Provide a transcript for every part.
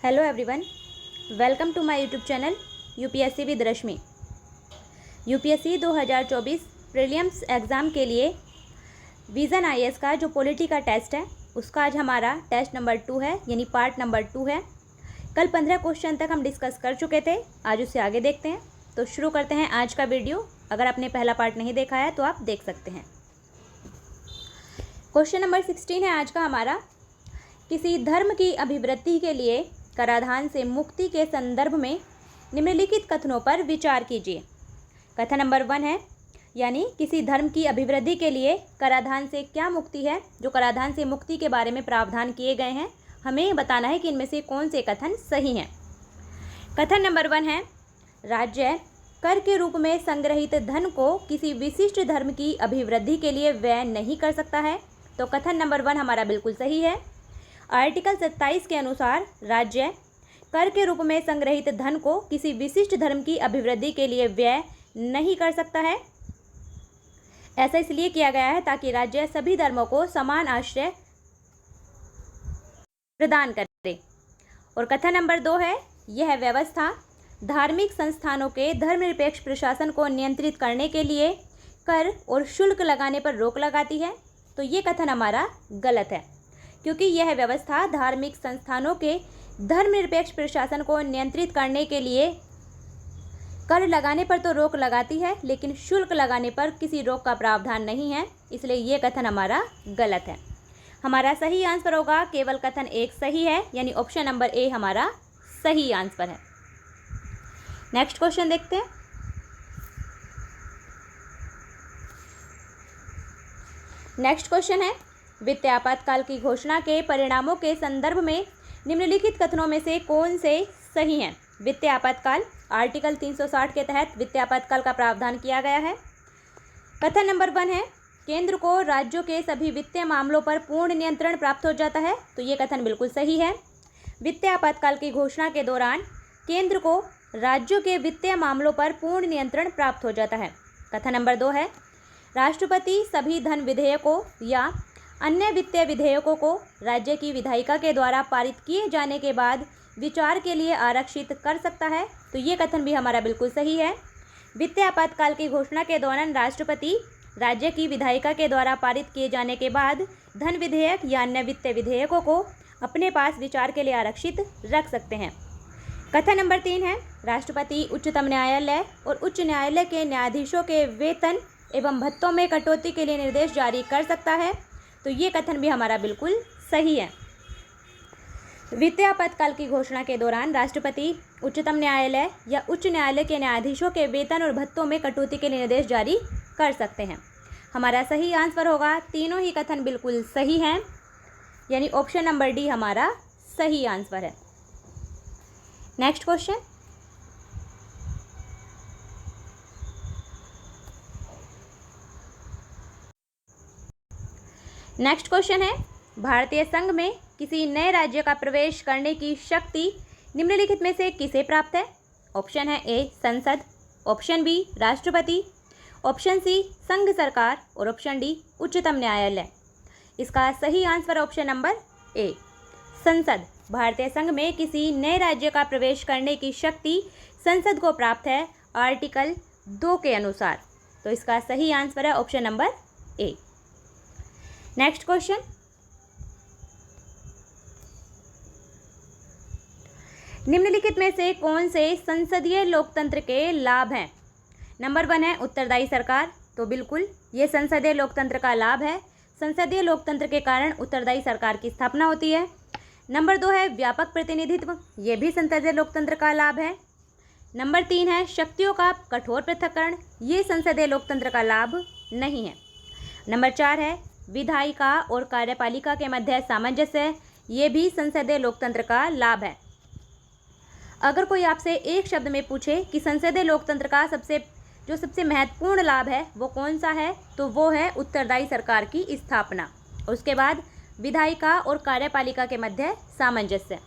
Hello everyone, welcome to my YouTube channel UPSC with Rashmi. UPSC 2024 prelims exam के लिए vision IAS का जो polity का टेस्ट है उसका आज हमारा टेस्ट नंबर 2 है, यानी पार्ट नंबर 2 है। कल 15 क्वेश्चन तक हम डिस्कस कर चुके थे, आज उससे आगे देखते हैं। तो शुरू करते हैं आज का वीडियो। अगर आपने पहला पार्ट नहीं देखा है तो आप देख सकते हैं। क्वेश्चन नंबर 16 है आज का हमारा। किसी धर्म की अभिवृद्धि के लिए कराधान से मुक्ति के संदर्भ में निम्नलिखित कथनों पर विचार कीजिए। कथन नंबर 1 है, यानी किसी धर्म की अभिवृद्धि के लिए कराधान से क्या मुक्ति है, जो कराधान से मुक्ति के बारे में प्रावधान किए गए हैं, हमें बताना है कि इनमें से कौन से कथन सही हैं। कथन नंबर 1 है, राज्य कर के रूप में संग्रहित धन को किसी विशिष्ट धर्म की अभिवृद्धि के लिए व्यय नहीं कर सकता है। तो कथन नंबर 1 हमारा बिल्कुल सही है। आर्टिकल 27 के अनुसार राज्य कर के रूप में संग्रहित धन को किसी विशिष्ट धर्म की अभिवृद्धि के लिए व्यय नहीं कर सकता है। ऐसा इसलिए किया गया है ताकि राज्य सभी धर्मों को समान आश्रय प्रदान करे। और कथन नंबर 2 है, यह व्यवस्था धार्मिक संस्थानों के धर्मनिरपेक्ष प्रशासन को नियंत्रित करने के लिए कर और शुल्क लगाने पर रोक लगाती है। तो ये कथन हमारा गलत है, क्योंकि यह व्यवस्था धार्मिक संस्थानों के धर्मनिरपेक्ष प्रशासन को नियंत्रित करने के लिए कर लगाने पर तो रोक लगाती है, लेकिन शुल्क लगाने पर किसी रोक का प्रावधान नहीं है, इसलिए ये कथन हमारा गलत है। हमारा सही आंसर होगा केवल कथन 1 सही है, यानी ऑप्शन नंबर ए हमारा सही आंसर है। नेक्स्ट क्वेश्चन देखते हैं। नेक्स्ट क्वेश्चन है, वित्तीय आपातकाल की घोषणा के परिणामों के संदर्भ में निम्नलिखित कथनों में से कौन से सही हैं। वित्तीय आपातकाल आर्टिकल 360 के तहत वित्तीय आपातकाल का प्रावधान किया गया है। कथन नंबर 1 है, केंद्र को राज्यों के सभी वित्तीय मामलों पर पूर्ण नियंत्रण प्राप्त हो जाता है। तो ये कथन बिल्कुल सही है। वित्तीय आपातकाल की घोषणा के दौरान केंद्र को राज्यों के वित्तीय मामलों पर पूर्ण नियंत्रण प्राप्त हो जाता है। कथन नंबर 2 है, राष्ट्रपति सभी धन विधेयकों या अन्य वित्तीय विधेयकों को राज्य की विधायिका के द्वारा पारित किए जाने के बाद विचार के लिए आरक्षित कर सकता है। तो ये कथन भी हमारा बिल्कुल सही है। वित्तीय आपातकाल की घोषणा के दौरान राष्ट्रपति राज्य की विधायिका के द्वारा पारित किए जाने के बाद धन विधेयक या अन्य वित्तीय विधेयकों को अपने पास विचार के लिए आरक्षित रख सकते हैं। कथन नंबर 3 है, राष्ट्रपति उच्चतम न्यायालय और उच्च न्यायालय के न्यायाधीशों के वेतन एवं भत्तों में कटौती के लिए निर्देश जारी कर सकता है। तो ये कथन भी हमारा बिल्कुल सही है। वित्तीय आपातकाल की घोषणा के दौरान राष्ट्रपति उच्चतम न्यायालय या उच्च न्यायालय के न्यायाधीशों के वेतन और भत्तों में कटौती के लिए निर्देश जारी कर सकते हैं। हमारा सही आंसर होगा, तीनों ही कथन बिल्कुल सही हैं, यानी ऑप्शन नंबर डी हमारा सही आंसर है। Next question. नेक्स्ट क्वेश्चन है, भारतीय संघ में किसी नए राज्य का प्रवेश करने की शक्ति निम्नलिखित में से किसे प्राप्त है। ऑप्शन है ए संसद, ऑप्शन बी राष्ट्रपति, ऑप्शन सी संघ सरकार और ऑप्शन डी उच्चतम न्यायालय। इसका सही आंसर ऑप्शन नंबर ए संसद। भारतीय संघ में किसी नए राज्य का प्रवेश करने की शक्ति संसद को प्राप्त है आर्टिकल 2 के अनुसार। तो इसका सही आंसर है option number A. Next question. निम्नलिखित में से कौन से संसदीय लोकतंत्र के लाभ हैं। नंबर 1 है उत्तरदायी सरकार। तो बिल्कुल ये संसदीय लोकतंत्र का लाभ है। संसदीय लोकतंत्र के कारण उत्तरदायी सरकार की स्थापना होती है। नंबर 2 है व्यापक प्रतिनिधित्व, ये भी संसदीय लोकतंत्र का लाभ है। नंबर 3 है शक्तियों का कठोर पृथक्करण, ये संसदीय लोकतंत्र का लाभ नहीं है। नंबर 4 है विधायिका और कार्यपालिका के मध्य सामंजस्य, ये भी संसदीय लोकतंत्र का लाभ है। अगर कोई आपसे एक शब्द में पूछे कि संसदीय लोकतंत्र का सबसे महत्वपूर्ण लाभ है वो कौन सा है, तो वो है उत्तरदायी सरकार की स्थापना। उसके बाद विधायिका और कार्यपालिका के मध्य सामंजस्य।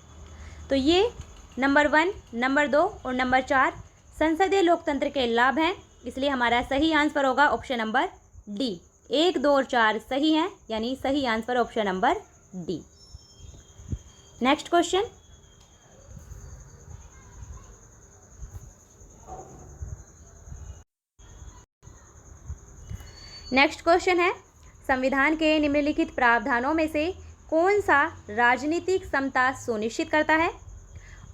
तो ये नंबर 1, नंबर 2 और नंबर 4 संसदीय लोकतंत्र के लाभ हैं, इसलिए हमारा सही आंसर होगा ऑप्शन नंबर डी। 1, 2 और 4 सही हैं, यानी सही answer option number D. Next question. Next question है, संविधान के निम्नलिखित प्रावधानों में से कौन सा राजनीतिक समता सुनिश्चित करता है?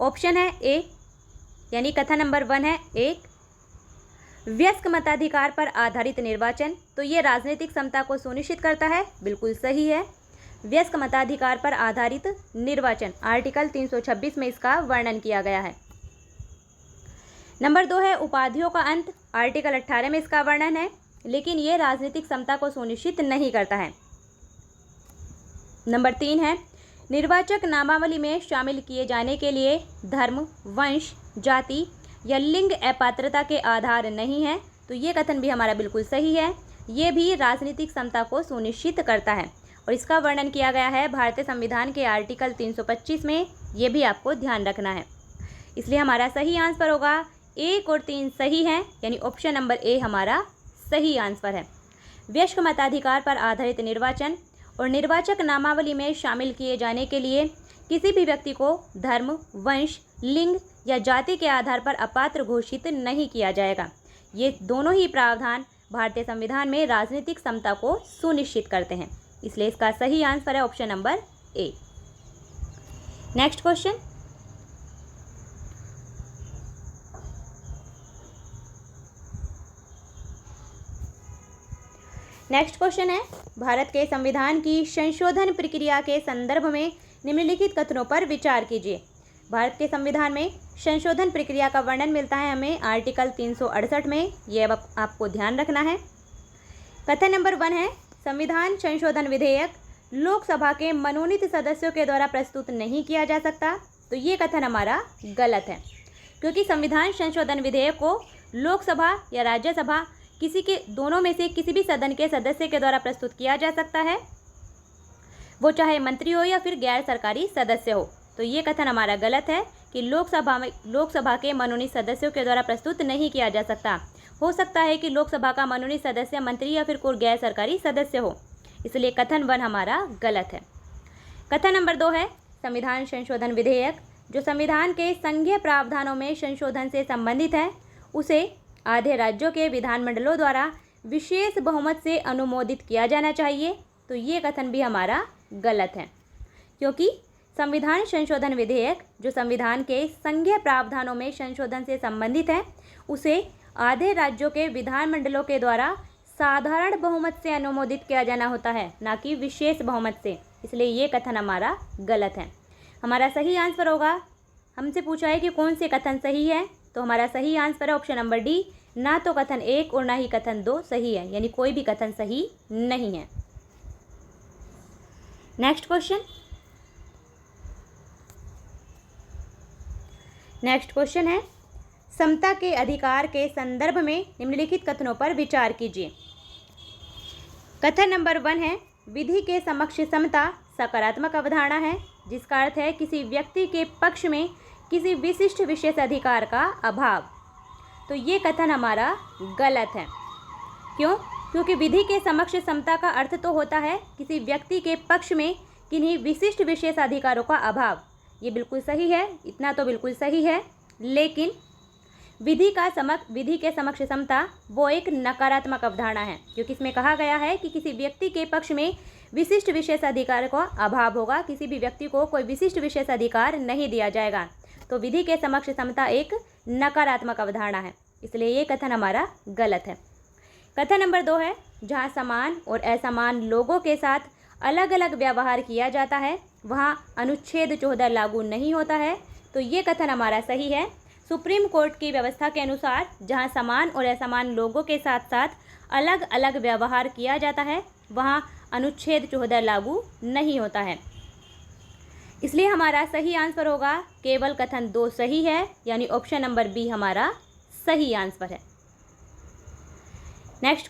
ऑप्शन है ए, यानी कथन नंबर 1 है, एक, वयस्क मताधिकार पर आधारित निर्वाचन। तो ये राजनीतिक समता को सुनिश्चित करता है, बिल्कुल सही है। वयस्क मताधिकार पर आधारित निर्वाचन, आर्टिकल 326 में इसका वर्णन किया गया है। नंबर 2 है उपाधियों का अंत, आर्टिकल 18 में इसका वर्णन है, लेकिन ये राजनीतिक समता को सुनिश्चित नहीं करता है। नंबर 3 है निर्वाचक नामावली में शामिल किए जाने के लिए धर्म, वंश, जाति या लिंग अपात्रता के आधार नहीं है। तो ये कथन भी हमारा बिल्कुल सही है, ये भी राजनीतिक समता को सुनिश्चित करता है और इसका वर्णन किया गया है भारतीय संविधान के आर्टिकल 325 में, ये भी आपको ध्यान रखना है। इसलिए हमारा सही आंसर होगा 1 और 3 सही हैं, यानी ऑप्शन नंबर ए हमारा सही आंसर है। वयस्क मताधिकार पर आधारित निर्वाचन और निर्वाचक नामावली में शामिल किए जाने के लिए किसी भी व्यक्ति को धर्म, वंश, लिंग या जाति के आधार पर अपात्र घोषित नहीं किया जाएगा। ये दोनों ही प्रावधान भारतीय संविधान में राजनीतिक समता को सुनिश्चित करते हैं, इसलिए इसका सही आंसर है option number A. Next question, next question है भारत के संविधान की संशोधन प्रक्रिया के संदर्भ में निम्नलिखित कथनों पर विचार कीजिए। भारत के संविधान में संशोधन प्रक्रिया का वर्णन मिलता है हमें आर्टिकल 368 में, ये अब आपको ध्यान रखना है। कथन नंबर 1 है संविधान संशोधन विधेयक लोकसभा के मनोनीत सदस्यों के द्वारा प्रस्तुत नहीं किया जा सकता। तो ये कथन हमारा गलत है, क्योंकि संविधान संशोधन विधेयक को लोकसभा या राज्यसभा किसी के दोनों में से किसी भी सदन के सदस्य के द्वारा प्रस्तुत किया जा सकता है, वो चाहे मंत्री हो या फिर गैर सरकारी सदस्य हो। तो ये कथन हमारा गलत है कि लोकसभा के मनोनीत सदस्यों के द्वारा प्रस्तुत नहीं किया जा सकता। हो सकता है कि लोकसभा का मनोनीत सदस्य मंत्री या फिर कोई गैर सरकारी सदस्य हो, इसलिए कथन 1 हमारा गलत है। कथन नंबर 2 है संविधान संशोधन विधेयक जो संविधान के संघीय प्रावधानों में संशोधन से संबंधित है, उसे आधे राज्यों के विधानमंडलों द्वारा विशेष बहुमत से अनुमोदित किया जाना चाहिए। तो ये कथन भी हमारा गलत है, क्योंकि संविधान संशोधन विधेयक जो संविधान के संघीय प्रावधानों में संशोधन से संबंधित है, उसे आधे राज्यों के विधानमंडलों के द्वारा साधारण बहुमत से अनुमोदित किया जाना होता है, ना कि विशेष बहुमत से। इसलिए ये कथन हमारा गलत है। हमारा सही आंसर होगा, हमसे पूछा है कि कौन से कथन सही है, तो हमारा सही आंसर है ऑप्शन नंबर डी, ना तो कथन 1 और ना ही कथन 2 सही है, यानी कोई भी कथन सही नहीं है। नेक्स्ट क्वेश्चन, नेक्स्ट क्वेश्चन है समता के अधिकार के संदर्भ में निम्नलिखित कथनों पर विचार कीजिए। कथन नंबर 1 है विधि के समक्ष समता सकारात्मक अवधारणा है, जिसका अर्थ है किसी व्यक्ति के पक्ष में किसी विशिष्ट विशेष अधिकार का अभाव। तो ये कथन हमारा गलत है। क्यों? क्योंकि विधि के समक्ष समता का अर्थ तो होता है किसी व्यक्ति के पक्ष में किन्हीं विशिष्ट विशेष अधिकारों का अभाव। ये बिल्कुल सही है, इतना तो बिल्कुल सही है, लेकिन विधि के समक्ष समता वो एक नकारात्मक अवधारणा है, क्योंकि इसमें कहा गया है कि किसी व्यक्ति के पक्ष में विशिष्ट विशेष अधिकार का अभाव होगा, किसी भी व्यक्ति को कोई विशिष्ट विशेष अधिकार नहीं दिया जाएगा। तो विधि के समक्ष समता एक नकारात्मक अवधारणा है, इसलिए ये कथन हमारा गलत है। कथन नंबर 2 है जहाँ समान और असमान लोगों के साथ अलग अलग व्यवहार किया जाता है, वहाँ अनुच्छेद 14 लागू नहीं होता है। तो ये कथन हमारा सही है। सुप्रीम कोर्ट की व्यवस्था के अनुसार जहाँ समान और असमान लोगों के साथ साथ अलग अलग व्यवहार किया जाता है, वहाँ अनुच्छेद 14 लागू नहीं होता है। इसलिए हमारा सही आंसर होगा केवल कथन 2 सही है, यानी ऑप्शन नंबर बी हमारा सही आंसर है। नेक्स्ट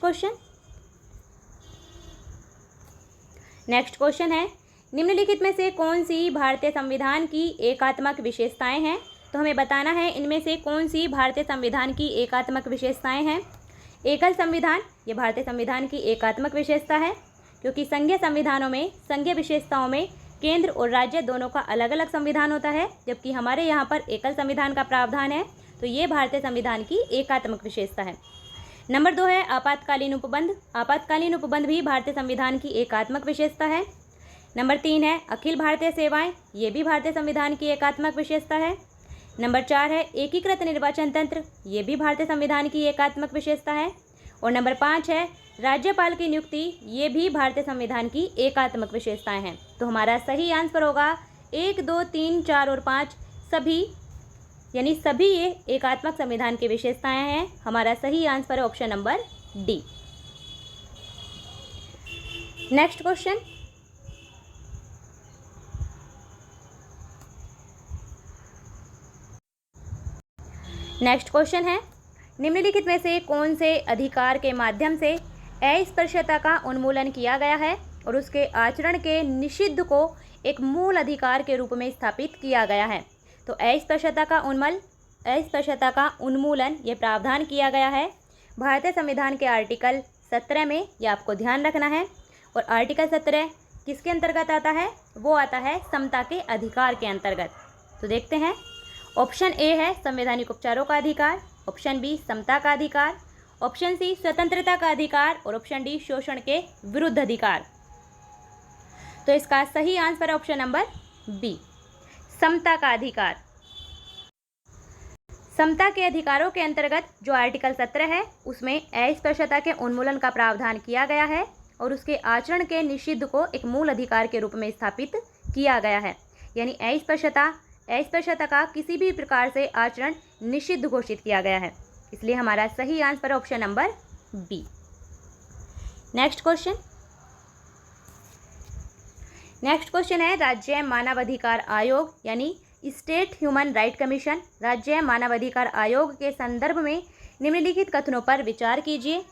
क्वेश्चन है निम्नलिखित में से कौन सी भारतीय संविधान की एकात्मक विशेषताएं हैं। तो हमें बताना है इनमें से कौन सी भारतीय संविधान की एकात्मक विशेषताएं हैं। एकल संविधान, ये भारतीय संविधान की एकात्मक विशेषता है, क्योंकि संघीय संविधानों में संघीय विशेषताओं में केंद्र और राज्य दोनों का अलग अलग संविधान होता है, जबकि हमारे यहाँ पर एकल संविधान का प्रावधान है। तो ये भारतीय संविधान की एकात्मक विशेषता है। नंबर 2 है आपातकालीन उपबंध। आपातकालीन उपबंध भी भारतीय संविधान की एकात्मक विशेषता है। नंबर 3 है अखिल भारतीय सेवाएं, ये भी भारतीय संविधान की एकात्मक विशेषता है। नंबर 4 है एकीकृत निर्वाचन तंत्र, ये भी भारतीय संविधान की एकात्मक विशेषता है। और नंबर 5 है राज्यपाल की नियुक्ति, ये भी भारतीय संविधान की एकात्मक विशेषताएं हैं। तो हमारा सही आंसर होगा 1, 2, 3, 4 और 5 सभी, यानी सभी ये एकात्मक संविधान की विशेषताएं हैं। हमारा सही आंसर है option number D. Next question, next question है निम्नलिखित में से कौन से अधिकार के माध्यम से अस्पृश्यता का उन्मूलन किया गया है और उसके आचरण के निषिद्ध को एक मूल अधिकार के रूप में स्थापित किया गया है। तो अस्पृश्यता का उन्मूलन ये प्रावधान किया गया है भारतीय संविधान के आर्टिकल 17 में, ये आपको ध्यान रखना है। और आर्टिकल 17 किसके अंतर्गत आता है? वो आता है समता के अधिकार के अंतर्गत। तो देखते हैं, ऑप्शन ए है संवैधानिक उपचारों का अधिकार, ऑप्शन बी समता का अधिकार, ऑप्शन सी स्वतंत्रता का अधिकार और ऑप्शन डी शोषण के विरुद्ध अधिकार। तो इसका सही आंसर है ऑप्शन नंबर बी, समता का अधिकार। समता के अधिकारों के अंतर्गत जो आर्टिकल 17 है उसमें अस्पृश्यता के उन्मूलन का प्रावधान किया गया है और उसके आचरण के निषिद्ध को एक मूल अधिकार के रूप में स्थापित किया गया है। यानी अस्पृश्यता का किसी भी प्रकार से आचरण निषिद्ध घोषित किया गया है। इसलिए हमारा सही आंसर है option number B. Next question है राज्य मानवाधिकार आयोग यानी स्टेट ह्यूमन राइट कमीशन, राज्य मानवाधिकार आयोग के संदर्भ में निम्नलिखित कथनों पर विचार कीजिए।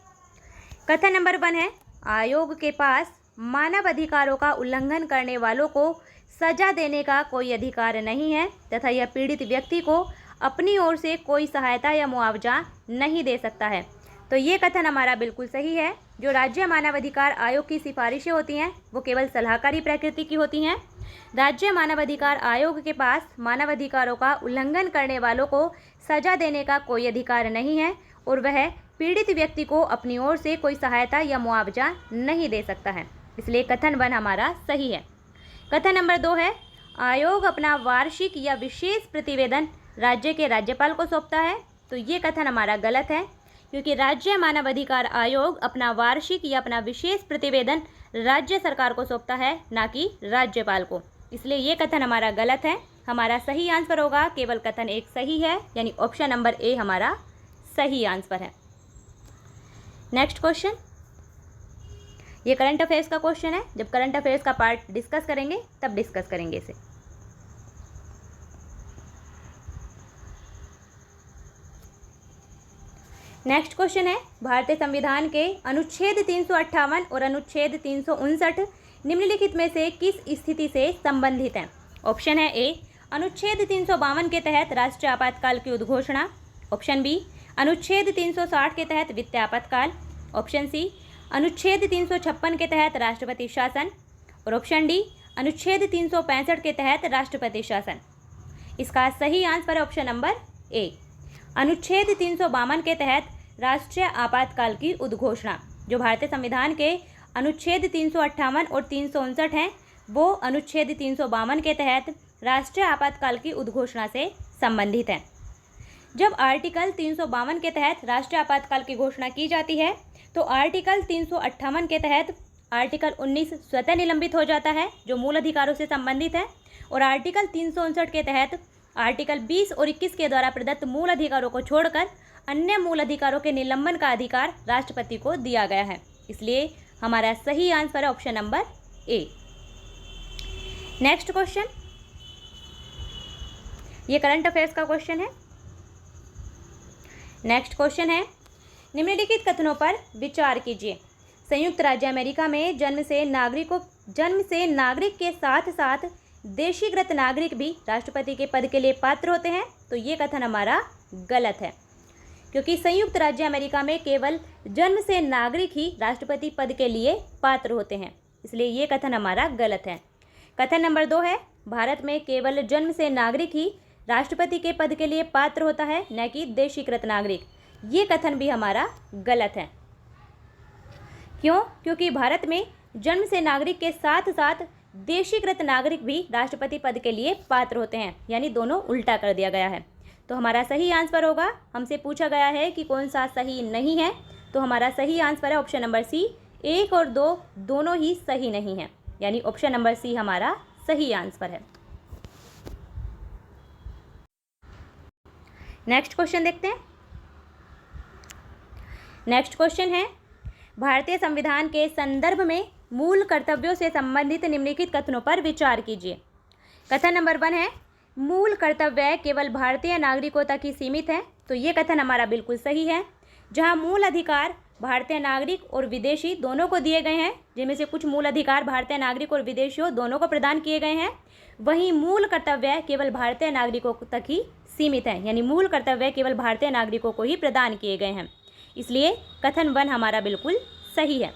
कथन नंबर 1 है आयोग के पास मानव अधिकारों का उल्लंघन करने वालों को सजा देने का कोई अधिकार नहीं है तथा यह पीड़ित व्यक्ति को अपनी ओर से कोई सहायता या मुआवजा नहीं दे सकता है। तो ये कथन हमारा बिल्कुल सही है। जो राज्य मानवाधिकार आयोग की सिफारिशें होती हैं वो केवल सलाहकारी प्रकृति की होती हैं। राज्य मानवाधिकार आयोग के पास मानवाधिकारों का उल्लंघन करने वालों को सजा देने का कोई अधिकार नहीं है और वह पीड़ित व्यक्ति को अपनी ओर से कोई सहायता या मुआवजा नहीं दे सकता है। इसलिए कथन 1 हमारा सही है। कथन नंबर 2 है आयोग अपना वार्षिक या विशेष प्रतिवेदन राज्य के राज्यपाल को सौंपता है। तो ये कथन हमारा गलत है क्योंकि राज्य मानवाधिकार आयोग अपना वार्षिक या अपना विशेष प्रतिवेदन राज्य सरकार को सौंपता है, ना कि राज्यपाल को। इसलिए ये कथन हमारा गलत है। हमारा सही आंसर होगा केवल कथन 1 सही है, यानी ऑप्शन नंबर ए हमारा सही आंसर है। नेक्स्ट क्वेश्चन, ये करंट अफेयर्स का क्वेश्चन है। जब करंट अफेयर्स का पार्ट डिस्कस करेंगे तब डिस्कस करेंगे इसे। नेक्स्ट क्वेश्चन है भारतीय संविधान के अनुच्छेद 358 और अनुच्छेद 359 निम्नलिखित में से किस स्थिति से संबंधित हैं? ऑप्शन है ए अनुच्छेद 352 के तहत राष्ट्रीय आपातकाल की उद्घोषणा, ऑप्शन बी अनुच्छेद 360 के तहत वित्तीय आपातकाल, ऑप्शन सी अनुच्छेद 356 के तहत राष्ट्रपति शासन और ऑप्शन डी अनुच्छेद 365 के तहत राष्ट्रपति शासन। इसका सही आंसर है ऑप्शन नंबर ए अनुच्छेद 352 के तहत राष्ट्रीय आपातकाल की उद्घोषणा। जो भारतीय संविधान के अनुच्छेद 358 और 359 हैं वो अनुच्छेद 352 के तहत राष्ट्रीय आपातकाल की उद्घोषणा से संबंधित हैं। जब आर्टिकल 352 के तहत राष्ट्रीय आपातकाल की घोषणा की जाती है तो आर्टिकल 358 के तहत आर्टिकल 19 स्वतः निलंबित हो जाता है जो मूल अधिकारों से संबंधित है, और आर्टिकल 359 के तहत आर्टिकल 20 और 21 के द्वारा प्रदत्त मूल अधिकारों को छोड़कर अन्य मूल अधिकारों के निलंबन का अधिकार राष्ट्रपति को दिया गया है। इसलिए हमारा सही आंसर है option number A. Next question, ये करंट अफेयर्स का क्वेश्चन है। नेक्स्ट क्वेश्चन है निम्नलिखित कथनों पर विचार कीजिए। संयुक्त राज्य अमेरिका में जन्म से नागरिक के साथ साथ देशीकृत नागरिक भी राष्ट्रपति के पद के लिए पात्र होते हैं। तो ये कथन हमारा गलत है क्योंकि संयुक्त राज्य अमेरिका में केवल जन्म से नागरिक ही राष्ट्रपति पद के लिए पात्र होते हैं। इसलिए ये कथन हमारा गलत है। कथन नंबर 2 है भारत में केवल जन्म से नागरिक ही राष्ट्रपति के पद के लिए पात्र होता है, न कि देशीकृत नागरिक। ये कथन भी हमारा गलत है। क्यों? क्योंकि भारत में जन्म से नागरिक के साथ साथ देशीकृत नागरिक भी राष्ट्रपति पद के लिए पात्र होते हैं, यानी दोनों उल्टा कर दिया गया है। तो हमारा सही आंसर होगा, हमसे पूछा गया है कि कौन सा सही नहीं है, तो हमारा सही आंसर है ऑप्शन नंबर सी, 1 और 2 दोनों ही सही नहीं है, यानी ऑप्शन नंबर सी हमारा सही आंसर है। नेक्स्ट क्वेश्चन देखते हैं। नेक्स्ट क्वेश्चन है, भारतीय संविधान के संदर्भ में मूल कर्तव्यों से संबंधित निम्नलिखित कथनों पर विचार कीजिए। कथन नंबर 1 है, मूल कर्तव्य केवल भारतीय नागरिकों तक ही सीमित है। तो ये कथन हमारा बिल्कुल सही है। जहां मूल अधिकार भारतीय नागरिक और विदेशी दोनों को दिए गए हैं, जिनमें से कुछ मूल अधिकार भारतीय नागरिक और विदेशियों दोनों को प्रदान किए गए हैं, वहीं मूल कर्तव्य केवल भारतीय नागरिकों तक ही सीमित है, यानी मूल कर्तव्य केवल भारतीय नागरिकों को ही प्रदान किए गए हैं। इसलिए कथन 1 हमारा बिल्कुल सही है।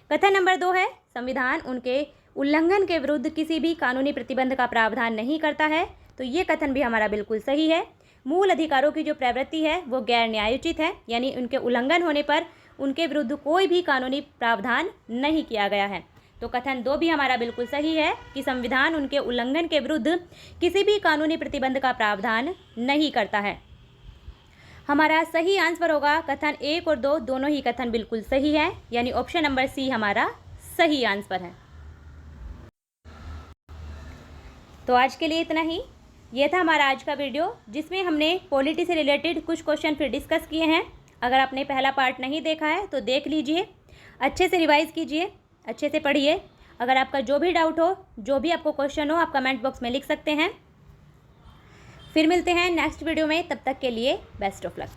कथन नंबर 2 है, संविधान उनके उल्लंघन के विरुद्ध किसी भी कानूनी प्रतिबंध का प्रावधान नहीं करता है। तो ये कथन भी हमारा बिल्कुल सही है। मूल अधिकारों की जो प्रवृत्ति है वो गैर न्यायोचित है, यानी उनके उल्लंघन होने पर उनके विरुद्ध कोई भी कानूनी प्रावधान नहीं किया गया है। तो कथन 2 भी हमारा बिल्कुल सही है कि संविधान उनके उल्लंघन के विरुद्ध किसी भी कानूनी प्रतिबंध का प्रावधान नहीं करता है। हमारा सही आंसर होगा कथन 1 और 2 दोनों ही कथन बिल्कुल सही है, यानी ऑप्शन नंबर सी हमारा सही आंसर है। तो आज के लिए इतना ही। ये था हमारा आज का वीडियो, जिसमें हमने पॉलिटी से रिलेटेड कुछ क्वेश्चन फिर डिस्कस किए हैं। अगर आपने पहला पार्ट नहीं देखा है तो देख लीजिए, अच्छे से रिवाइज़ कीजिए, अच्छे से पढ़िए। अगर आपका जो भी डाउट हो, जो भी आपको क्वेश्चन हो, आप कमेंट बॉक्स में लिख सकते हैं। फिर मिलते हैं नेक्स्ट वीडियो में, तब तक के लिए बेस्ट ऑफ लक।